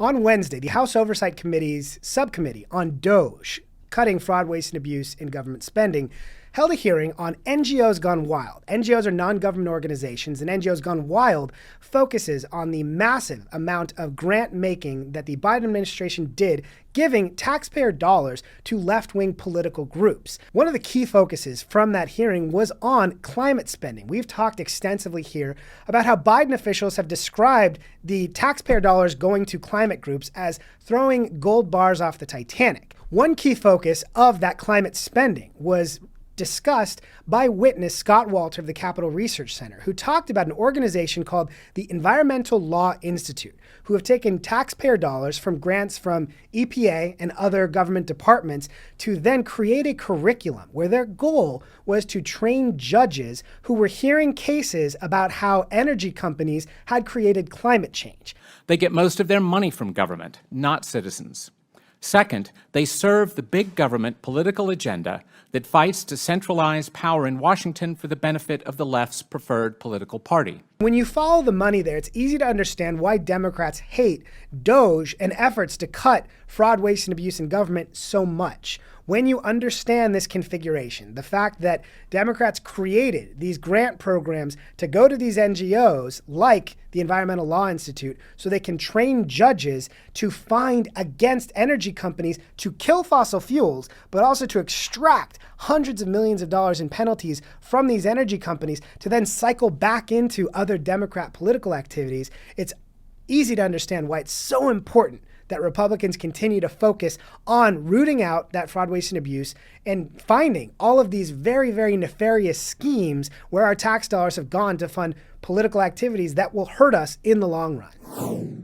On Wednesday, the House Oversight Committee's subcommittee on DOGE, cutting fraud, waste, and abuse in government spending, held a hearing on NGOs Gone Wild. NGOs are non-government organizations, and NGOs Gone Wild focuses on the massive amount of grant making that the Biden administration did, giving taxpayer dollars to left-wing political groups. One of the key focuses from that hearing was on climate spending. We've talked extensively here about how Biden officials have described the taxpayer dollars going to climate groups as throwing gold bars off the Titanic. One key focus of that climate spending was discussed by witness Scott Walter of the Capital Research Center, who talked about an organization called the Environmental Law Institute, who have taken taxpayer dollars from grants from EPA and other government departments to then create a curriculum where their goal was to train judges who were hearing cases about how energy companies had created climate change. They get most of their money from government, not citizens. Second, they serve the big government political agenda that fights to centralize power in Washington for the benefit of the left's preferred political party. When you follow the money there, it's easy to understand why Democrats hate DOGE and efforts to cut fraud, waste, and abuse in government so much. When you understand this configuration, the fact that Democrats created these grant programs to go to these NGOs like the Environmental Law Institute so they can train judges to find against energy companies to kill fossil fuels, but also to extract hundreds of millions of dollars in penalties from these energy companies to then cycle back into other Democrat political activities, it's easy to understand why it's so important that Republicans continue to focus on rooting out that fraud, waste, and abuse and finding all of these very, very nefarious schemes where our tax dollars have gone to fund political activities that will hurt us in the long run.